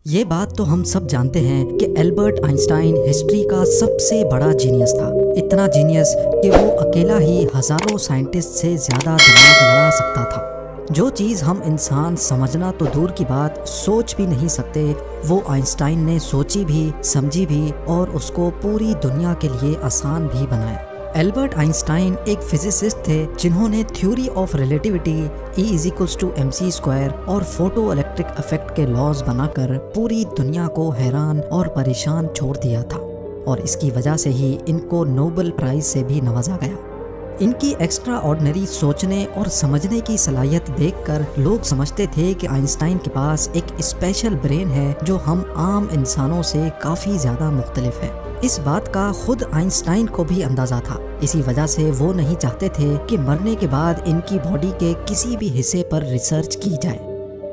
یہ بات تو ہم سب جانتے ہیں کہ البرٹ آئنسٹائن ہسٹری کا سب سے بڑا جینیس تھا۔ اتنا جینیس کہ وہ اکیلا ہی ہزاروں سائنٹسٹ سے زیادہ دماغ لڑا سکتا تھا۔ جو چیز ہم انسان سمجھنا تو دور کی بات سوچ بھی نہیں سکتے، وہ آئنسٹائن نے سوچی بھی، سمجھی بھی اور اس کو پوری دنیا کے لیے آسان بھی بنایا۔ البرٹ آئنسٹائن ایک فزسسٹ تھے جنہوں نے تھیوری آف ریلیٹیوٹی، E=mc² اور فوٹو الیکٹرک ایفیکٹ کے لاز بنا کر پوری دنیا کو حیران اور پریشان چھوڑ دیا تھا، اور اس کی وجہ سے ہی ان کو نوبل پرائز سے بھی نوازا گیا۔ ان کی ایکسٹرا آرڈنری سوچنے اور سمجھنے کی صلاحیت دیکھ کر لوگ سمجھتے تھے کہ آئنسٹائن کے پاس ایک اسپیشل برین ہے جو ہم عام انسانوں سے کافی زیادہ مختلف ہے۔ اس بات کا خود آئنسٹائن کو بھی اندازہ تھا، اسی وجہ سے وہ نہیں چاہتے تھے کہ مرنے کے بعد ان کی باڈی کے کسی بھی حصے پر ریسرچ کی جائے،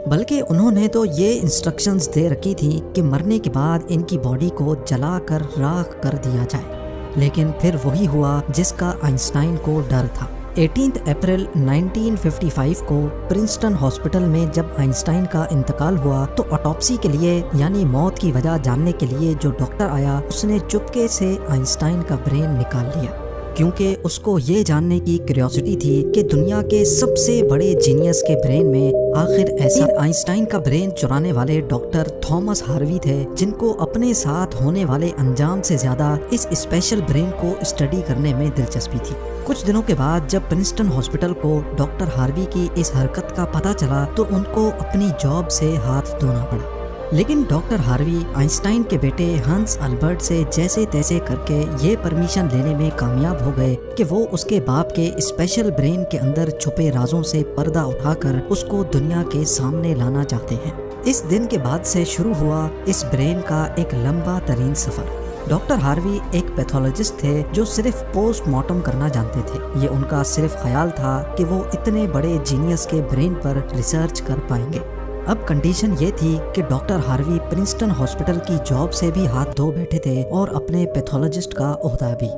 بلکہ انہوں نے تو یہ انسٹرکشنز دے رکھی تھیں کہ مرنے کے بعد ان کی باڈی کو جلا کر راکھ کر دیا جائے۔ لیکن پھر وہی ہوا جس کا آئنسٹائن کو ڈر تھا۔ 18 اپریل 1955 کو پرنسٹن ہاسپٹل میں جب آئنسٹائن کا انتقال ہوا تو آٹوپسی کے لیے یعنی موت کی وجہ جاننے کے لیے جو ڈاکٹر آیا اس نے چپکے سے آئنسٹائن کا برین نکال لیا، کیونکہ اس کو یہ جاننے کی کیوریوسٹی تھی کہ دنیا کے سب سے بڑے جینیس کے برین میں آخر ایسا۔ آئنسٹائن کا برین چرانے والے ڈاکٹر تھامس ہاروی تھے، جن کو اپنے ساتھ ہونے والے انجام سے زیادہ اس اسپیشل برین کو اسٹڈی کرنے میں دلچسپی تھی۔ کچھ دنوں کے بعد جب پرنسٹن ہاسپٹل کو ڈاکٹر ہاروی کی اس حرکت کا پتہ چلا تو ان کو اپنی جاب سے ہاتھ دھونا پڑا، لیکن ڈاکٹر ہاروی آئنسٹائن کے بیٹے ہنس البرٹ سے جیسے تیسے کر کے یہ پرمیشن لینے میں کامیاب ہو گئے کہ وہ اس کے باپ کے اسپیشل برین کے اندر چھپے رازوں سے پردہ اٹھا کر اس کو دنیا کے سامنے لانا چاہتے ہیں۔ اس دن کے بعد سے شروع ہوا اس برین کا ایک لمبا ترین سفر۔ ڈاکٹر ہاروی ایک پیتھولوجسٹ تھے جو صرف پوسٹ مارٹم کرنا جانتے تھے۔ یہ ان کا صرف خیال تھا کہ وہ اتنے بڑے جینیس کے برین پر ریسرچ کر پائیں گے۔ اب کنڈیشن یہ تھی کہ ڈاکٹر ہاروی پرنسٹن ہاسپٹل کی جاب سے بھی ہاتھ دھو بیٹھے تھے اور اپنے پیتھولوجسٹ کا عہدہ بھی۔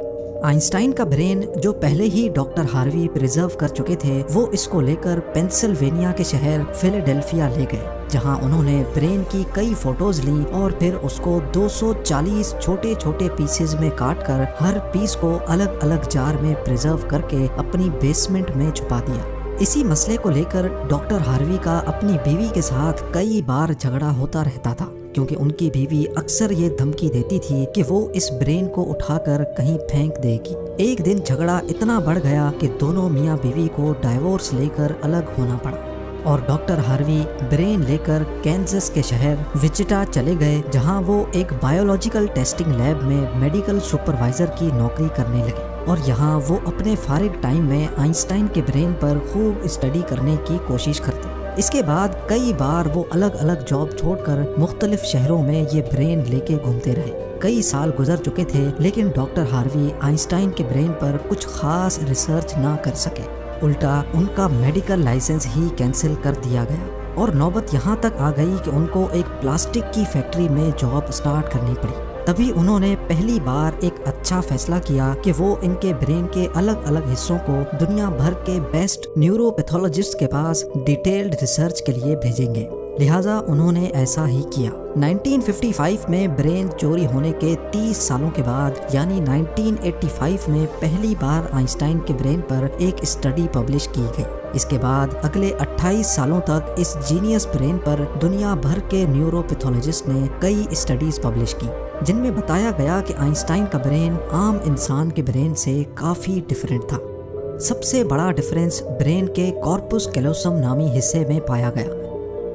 آئنسٹائن کا برین جو پہلے ہی ڈاکٹر ہاروی پریزرو کر چکے تھے، وہ اس کو لے کر پینسلوینیا کے شہر فیلاڈیلفیا لے گئے، جہاں انہوں نے برین کی کئی فوٹوز لیں اور پھر اس کو 240 چھوٹے چھوٹے پیسز میں کاٹ کر ہر پیس کو الگ الگ جار میں پریزرو کر کے اپنی بیسمنٹ میں چھپا دیا۔ اسی مسئلے کو لے کر ڈاکٹر ہاروی کا اپنی بیوی کے ساتھ کئی بار جھگڑا ہوتا رہتا تھا، کیونکہ ان کی بیوی اکثر یہ دھمکی دیتی تھی کہ وہ اس برین کو اٹھا کر کہیں پھینک دے گی۔ ایک دن جھگڑا اتنا بڑھ گیا کہ دونوں میاں بیوی کو ڈائیورس لے کر الگ ہونا پڑا، اور ڈاکٹر ہاروی برین لے کر کینزس کے شہر وچیٹا چلے گئے، جہاں وہ ایک بایولوجیکل ٹیسٹنگ لیب میں میڈیکل سپروائزر کی نوکری کرنے لگے، اور یہاں وہ اپنے فارغ ٹائم میں آئنسٹائن کے برین پر خوب اسٹڈی کرنے کی کوشش کرتے۔ اس کے بعد کئی بار وہ الگ الگ جاب چھوڑ کر مختلف شہروں میں یہ برین لے کے گھومتے رہے۔ کئی سال گزر چکے تھے لیکن ڈاکٹر ہاروی آئنسٹائن کے برین پر کچھ خاص ریسرچ نہ کر سکے، الٹا ان کا میڈیکل لائسنس ہی کینسل کر دیا گیا، اور نوبت یہاں تک آ گئی کہ ان کو ایک پلاسٹک کی فیکٹری میں جاب سٹارٹ کرنی پڑی۔ تبھی انہوں نے پہلی بار ایک اچھا فیصلہ کیا کہ وہ ان کے برین کے الگ الگ حصوں کو دنیا بھر کے بیسٹ نیورو پیتھولوجسٹ کے پاس ڈیٹیلڈ ریسرچ کے لیے بھیجیں گے، لہٰذا انہوں نے ایسا ہی کیا۔ 1955 میں برین چوری ہونے کے 30 سالوں کے بعد یعنی 1985 میں پہلی بار آئنسٹائن کے برین پر ایک اسٹڈی پبلش کی گئی۔ اس کے بعد اگلے 28 سالوں تک اس جینیس برین پر دنیا بھر کے نیورو پیتھولوجسٹ نے کئی اسٹڈیز پبلش کی، جن میں بتایا گیا کہ آئنسٹائن کا برین عام انسان کے برین سے کافی ڈیفرنٹ تھا۔ سب سے بڑا ڈیفرنس برین کے کارپس کیلوسم نامی حصے میں پایا گیا۔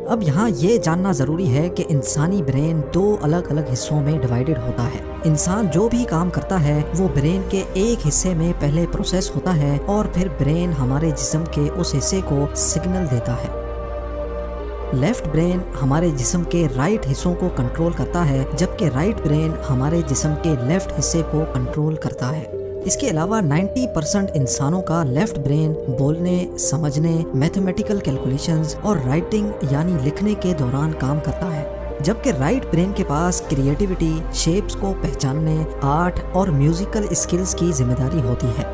اب یہاں یہ جاننا ضروری ہے کہ انسانی برین 2 الگ الگ حصوں میں ڈیوائیڈڈ ہوتا ہے۔ انسان جو بھی کام کرتا ہے وہ برین کے ایک حصے میں پہلے پروسیس ہوتا ہے، اور پھر برین ہمارے جسم کے اس حصے کو سگنل دیتا ہے۔ لیفٹ برین ہمارے جسم کے رائٹ حصوں کو کنٹرول کرتا ہے، جبکہ رائٹ برین ہمارے جسم کے لیفٹ حصے کو کنٹرول کرتا ہے۔ اس کے علاوہ 90% انسانوں کا لیفٹ برین بولنے، سمجھنے، میتھمیٹیکل کیلکولیشنز اور رائٹنگ یعنی لکھنے کے دوران کام کرتا ہے، جبکہ رائٹ برین کے پاس کریٹیوٹی، شیپس کو پہچاننے، آرٹ اور میوزیکل اسکلز کی ذمہ داری ہوتی ہے۔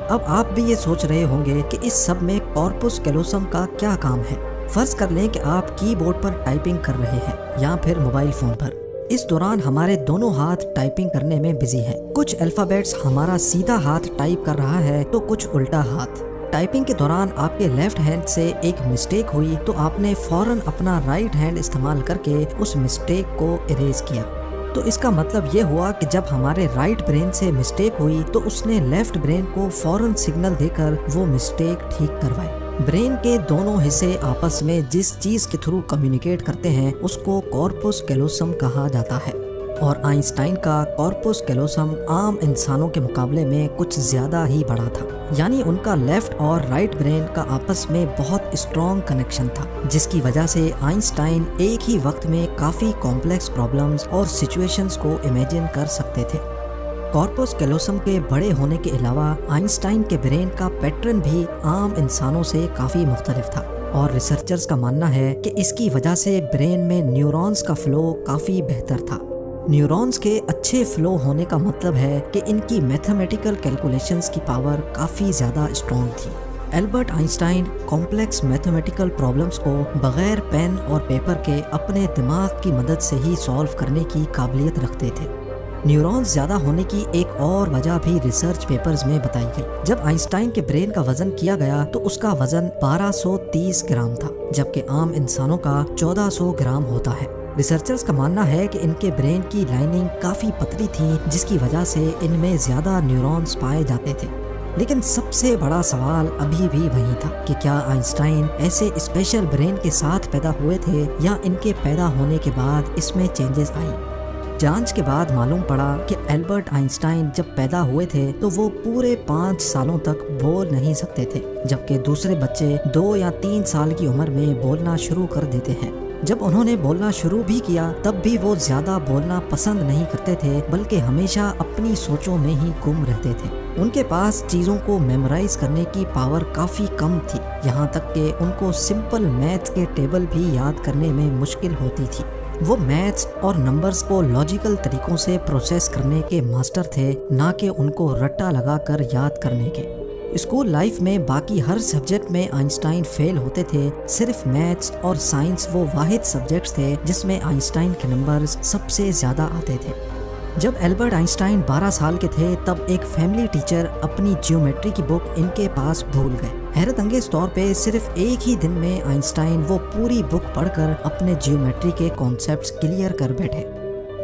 اب آپ بھی یہ سوچ رہے ہوں گے کہ اس سب میں کارپس کیلوسم کا کیا کام ہے۔ فرض کر لیں کہ آپ کی بورڈ پر ٹائپنگ کر رہے ہیں یا پھر موبائل فون پر۔ اس دوران ہمارے دونوں ہاتھ ٹائپنگ کرنے میں بزی ہیں۔ کچھ الفابیٹس ہمارا سیدھا ہاتھ ٹائپ کر رہا ہے تو کچھ الٹا ہاتھ۔ ٹائپنگ کے دوران آپ کے لیفٹ ہینڈ سے ایک مسٹیک ہوئی تو آپ نے فوراً اپنا رائٹ ہینڈ استعمال کر کے اس مسٹیک کو اریز کیا۔ تو اس کا مطلب یہ ہوا کہ جب ہمارے رائٹ برین سے مسٹیک ہوئی تو اس نے لیفٹ برین کو فوراً سگنل دے کر وہ مسٹیک ٹھیک کروائی۔ برین کے دونوں حصے آپس میں جس چیز کے تھرو کمیونیکیٹ کرتے ہیں اس کو کارپس کیلوسم کہا جاتا ہے، اور آئنسٹائن کا کارپس کیلوسم عام انسانوں کے مقابلے میں کچھ زیادہ ہی بڑا تھا، یعنی ان کا لیفٹ اور رائٹ برین کا آپس میں بہت اسٹرانگ کنیکشن تھا، جس کی وجہ سے آئنسٹائن ایک ہی وقت میں کافی کمپلیکس پرابلمز اور سچویشنز کو امیجن کر سکتے تھے۔ کارپس کیلوسم کے بڑے ہونے کے علاوہ آئنسٹائن کے برین کا پیٹرن بھی عام انسانوں سے کافی مختلف تھا، اور ریسرچرز کا ماننا ہے کہ اس کی وجہ سے برین میں نیورونز کا فلو کافی بہتر تھا۔ نیورونز کے اچھے فلو ہونے کا مطلب ہے کہ ان کی میتھمیٹیکل کیلکولیشنز کی پاور کافی زیادہ اسٹرانگ تھی۔ Albert Einstein complex mathematical problems کو بغیر پین اور پیپر کے اپنے دماغ کی مدد سے ہی سالو کرنے کی قابلیت رکھتے تھے۔ نیورونز زیادہ ہونے کی ایک اور وجہ بھی ریسرچ پیپرز میں بتائی گئی۔ جب آئنسٹائن کے برین کا وزن کیا گیا تو اس کا وزن 1230 گرام تھا، جبکہ عام انسانوں کا 1400 گرام ہوتا ہے۔ ریسرچرز کا ماننا ہے کہ ان کے برین کی لائننگ کافی پتلی تھی، جس کی وجہ سے ان میں زیادہ نیورونز پائے جاتے تھے۔ لیکن سب سے بڑا سوال ابھی بھی وہی تھا کہ کیا آئنسٹائن ایسے اسپیشل برین کے ساتھ پیدا ہوئے تھے یا ان کے پیدا ہونے کے بعد اس میں چینجز آئی۔ جانچ کے بعد معلوم پڑا کہ البرٹ آئنسٹائن جب پیدا ہوئے تھے تو وہ پورے 5 سالوں تک بول نہیں سکتے تھے، جبکہ دوسرے بچے 2 یا 3 سال کی عمر میں بولنا شروع کر دیتے ہیں۔ جب انہوں نے بولنا شروع بھی کیا تب بھی وہ زیادہ بولنا پسند نہیں کرتے تھے، بلکہ ہمیشہ اپنی سوچوں میں ہی گم رہتے تھے۔ ان کے پاس چیزوں کو میمورائز کرنے کی پاور کافی کم تھی، یہاں تک کہ ان کو سمپل میتھس کے ٹیبل بھی یاد کرنے میں مشکل ہوتی تھی۔ وہ میتھس اور نمبرز کو لاجیکل طریقوں سے پروسیس کرنے کے ماسٹر تھے، نہ کہ ان کو رٹا لگا کر یاد کرنے کے۔ اسکول لائف میں باقی ہر سبجیکٹ میں آئنسٹائن فیل ہوتے تھے، صرف میتھس اور سائنس وہ واحد سبجیکٹس تھے جس میں آئنسٹائن کے نمبرز سب سے زیادہ آتے تھے۔ جب البرٹ آئنسٹائن 12 سال کے تھے تب ایک فیملی ٹیچر اپنی جیومیٹری کی بک ان کے پاس بھول گئے۔ حیرت انگیز طور پہ صرف ایک ہی دن میں آئنسٹائن وہ پوری بک پڑھ کر اپنے جیومیٹری کے کانسیپٹس کلیئر کر بیٹھے۔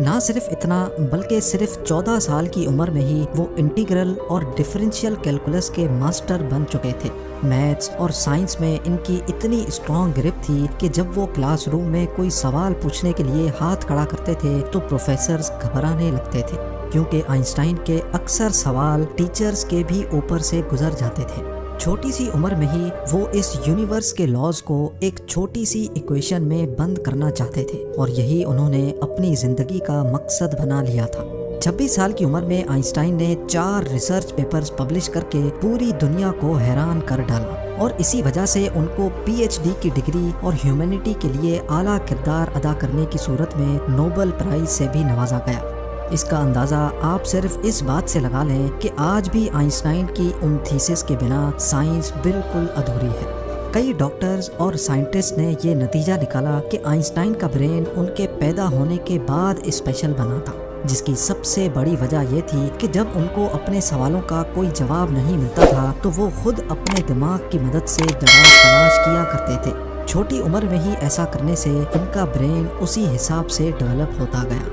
نہ صرف اتنا بلکہ صرف 14 سال کی عمر میں ہی وہ انٹیگرل اور ڈفرینشیل کیلکولس کے ماسٹر بن چکے تھے۔ میتھس اور سائنس میں ان کی اتنی اسٹرانگ گرپ تھی کہ جب وہ کلاس روم میں کوئی سوال پوچھنے کے لیے ہاتھ کھڑا کرتے تھے تو پروفیسرز گھبرانے لگتے تھے، کیونکہ آئنسٹائن کے اکثر سوال ٹیچرز کے بھی اوپر سے گزر جاتے تھے۔ چھوٹی سی عمر میں ہی وہ اس یونیورس کے لاز کو ایک چھوٹی سی ایکویشن میں بند کرنا چاہتے تھے، اور یہی انہوں نے اپنی زندگی کا مقصد بنا لیا تھا۔ 26 سال کی عمر میں آئنسٹائن نے 4 ریسرچ پیپرز پبلش کر کے پوری دنیا کو حیران کر ڈالا، اور اسی وجہ سے ان کو PhD کی ڈگری اور ہیومینٹی کے لیے اعلیٰ کردار ادا کرنے کی صورت میں نوبل پرائز سے بھی نوازا گیا۔ اس کا اندازہ آپ صرف اس بات سے لگا لیں کہ آج بھی آئنسٹائن کی ان تھیسس کے بنا سائنس بالکل ادھوری ہے۔ کئی ڈاکٹرز اور سائنٹسٹ نے یہ نتیجہ نکالا کہ آئنسٹائن کا برین ان کے پیدا ہونے کے بعد اسپیشل بنا تھا، جس کی سب سے بڑی وجہ یہ تھی کہ جب ان کو اپنے سوالوں کا کوئی جواب نہیں ملتا تھا تو وہ خود اپنے دماغ کی مدد سے جواب تلاش کیا کرتے تھے۔ چھوٹی عمر میں ہی ایسا کرنے سے ان کا برین اسی حساب سے ڈیولپ ہوتا گیا۔